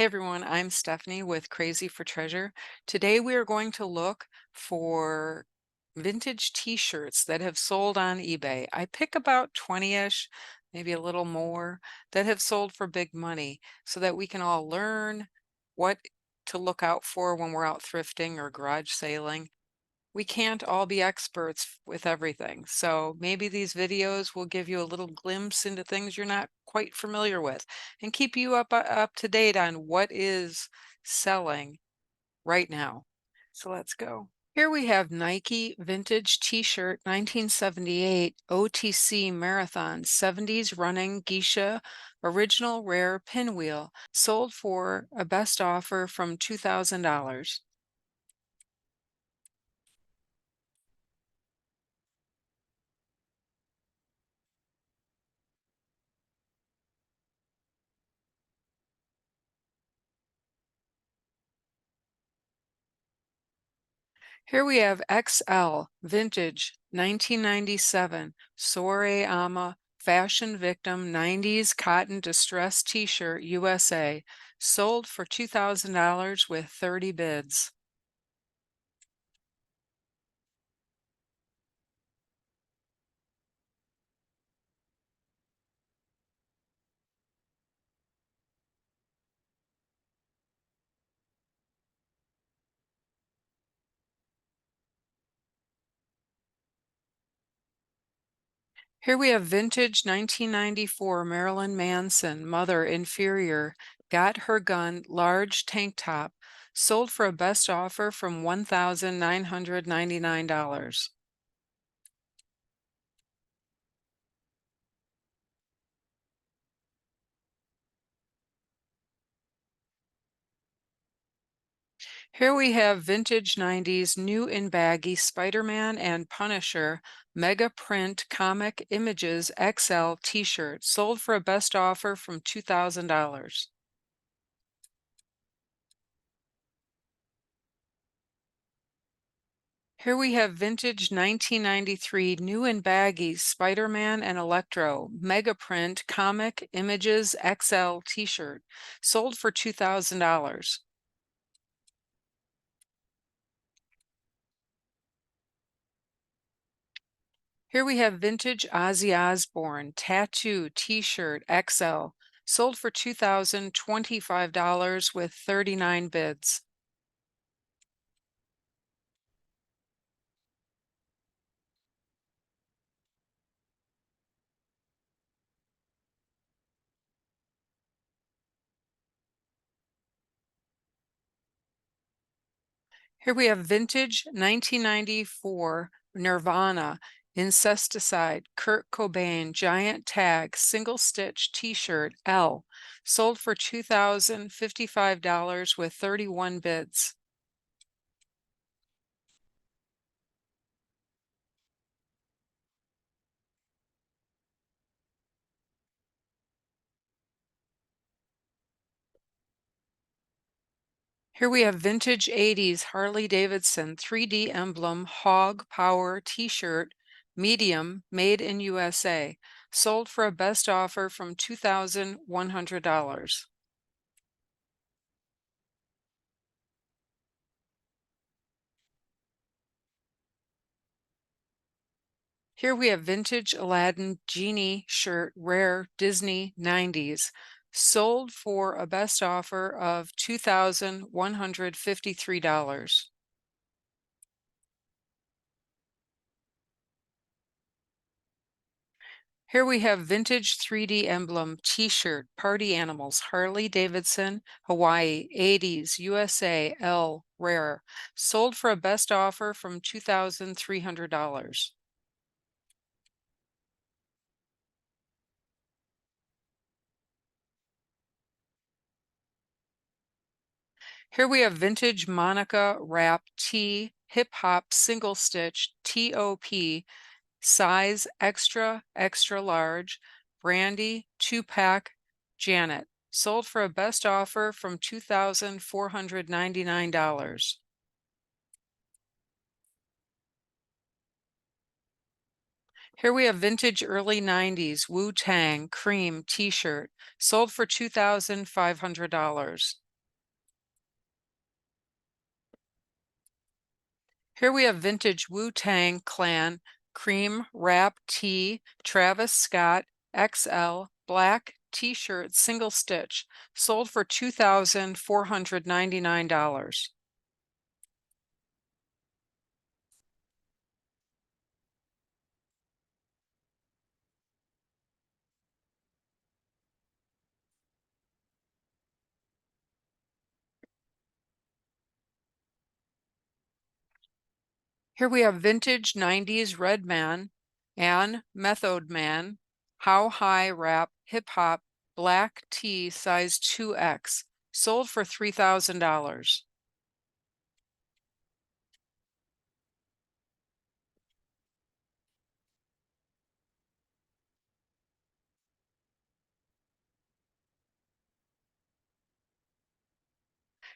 Hey everyone, I'm Stephanie with Crazy for Treasure. Today we are going to look for vintage t-shirts that have sold on eBay. I pick about 20-ish, maybe a little more, that have sold for big money so that we can all learn what to look out for when we're out thrifting or garage sailing. We can't all be experts with everything. So maybe these videos will give you a little glimpse into things you're not quite familiar with and keep you up to date on what is selling right now. So let's go. Here we have Nike Vintage T-shirt 1978 OTC Marathon 70s running geisha original rare pinwheel sold for a best offer from $2,000. Here we have XL Vintage 1997 Soiree Ama Fashion Victim 90s Cotton Distress T-shirt USA sold for $2,000 with 30 bids. Here we have vintage 1994 Marilyn Manson Mother Inferior Got Her Gun large tank top sold for a best offer from $1,999. Here we have vintage 90s new in baggy Spider-Man and Punisher Mega Print Comic Images XL t-shirt sold for a best offer from $2,000. Here we have vintage 1993 new in baggy Spider-Man and Electro Mega Print Comic Images XL t-shirt sold for $2,000. Here we have vintage Ozzy Osbourne tattoo t-shirt XL sold for $2,025 with 39 bids. Here we have vintage 1994 Nirvana Incesticide Kurt Cobain giant tag single stitch t-shirt L sold for $2,055 with 31 bids. Here we have vintage 80s Harley-Davidson 3D emblem Hog Power t-shirt, medium, made in USA, sold for a best offer from $2,100. Here we have vintage Aladdin Genie shirt, rare Disney 90s, sold for a best offer of $2,153. Here we have vintage 3D emblem t-shirt, party animals, Harley Davidson, Hawaii, 80s, USA, L, rare, sold for a best offer from $2,300. Here we have vintage Monica wrap tee, hip hop single stitch, TOP, size extra, extra large, Brandy, 2-pack, Janet, sold for a best offer from $2,499. Here we have vintage early 90s Wu-Tang cream t-shirt, sold for $2,500. Here we have vintage Wu-Tang Clan cream wrap tee, Travis Scott XL black t-shirt single stitch, sold for $2,499. Here we have vintage 90s Red Man and Method Man, How High Wrap Hip Hop black tee size 2X, sold for $3,000.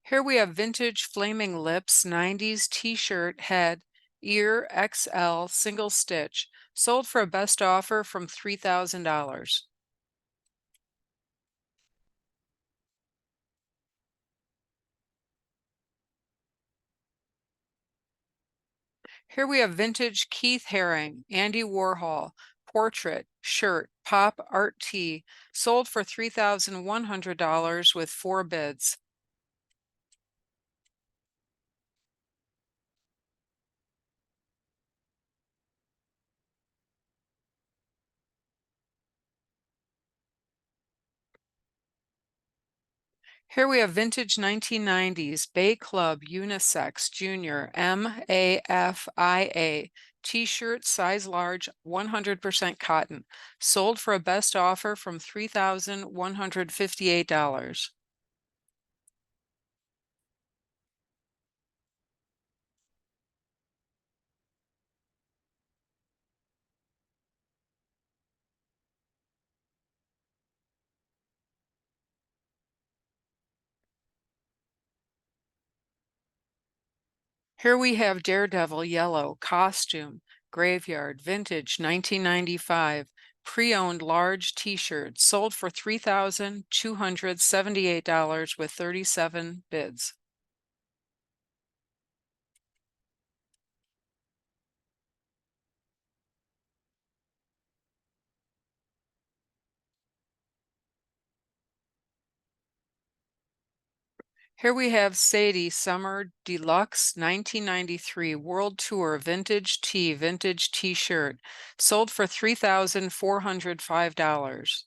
Here we have vintage Flaming Lips 90s t-shirt head ear XL single stitch, sold for a best offer from $3,000. Here we have vintage Keith Haring, Andy Warhol, portrait, shirt, pop art tee, sold for $3,100 with 4 bids. Here we have vintage 1990s Bay Club Unisex Junior MAFIA t-shirt size large 100% cotton, sold for a best offer from $3,158. Here we have Daredevil Yellow Costume Graveyard Vintage 1995 pre-owned large t-shirt sold for $3,278 with 37 bids. Here we have Sadie Summer Deluxe 1993 World Tour Vintage T-shirt, sold for $3,405.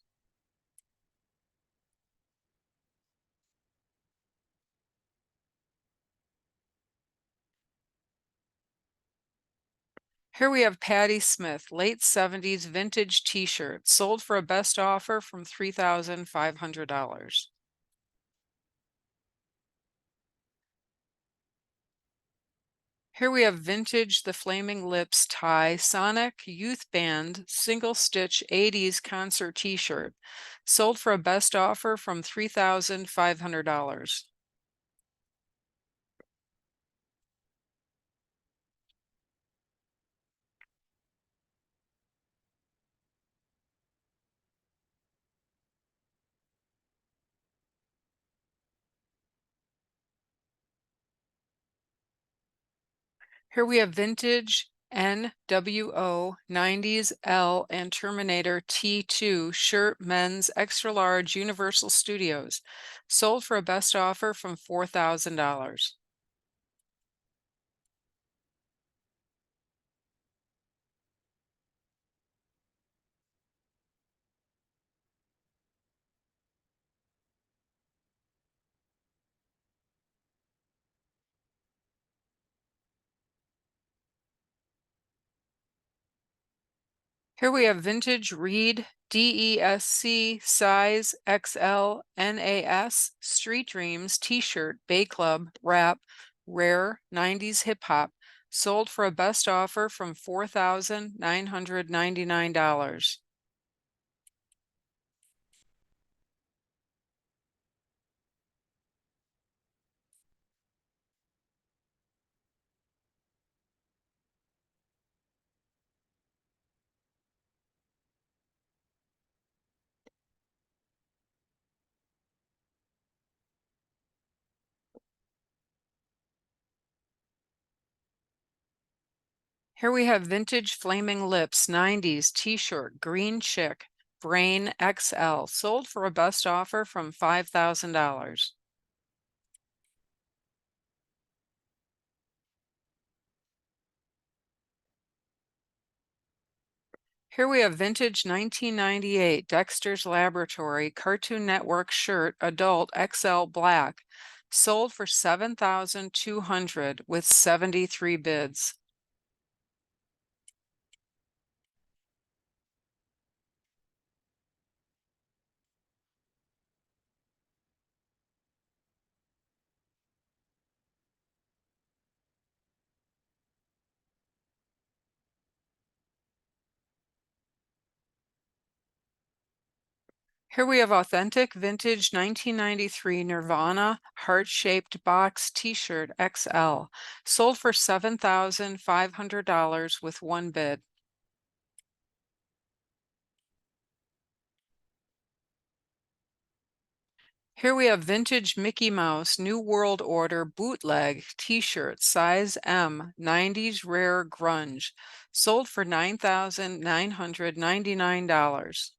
Here we have Patti Smith late 70s vintage T-shirt, sold for a best offer from $3,500. Here we have vintage The Flaming Lips tie Sonic Youth Band single stitch 80s concert t-shirt, sold for a best offer from $3,500. Here we have vintage NWO 90s L and Terminator T2 shirt men's extra large Universal Studios, sold for a best offer from $4,000. Here we have vintage Reed DESC size XL NAS Street Dreams t-shirt Bay Club wrap rare 90s hip hop, sold for a best offer from $4,999. Here we have vintage Flaming Lips 90s t-shirt, green chick, Brain XL, sold for a best offer from $5,000. Here we have vintage 1998 Dexter's Laboratory Cartoon Network shirt, adult XL black, sold for 7,200 with 73 bids. Here we have authentic vintage 1993 Nirvana heart-shaped box t-shirt XL, sold for $7,500 with one bid. Here we have vintage Mickey Mouse New World Order bootleg t-shirt size M 90s rare grunge, sold for $9,999.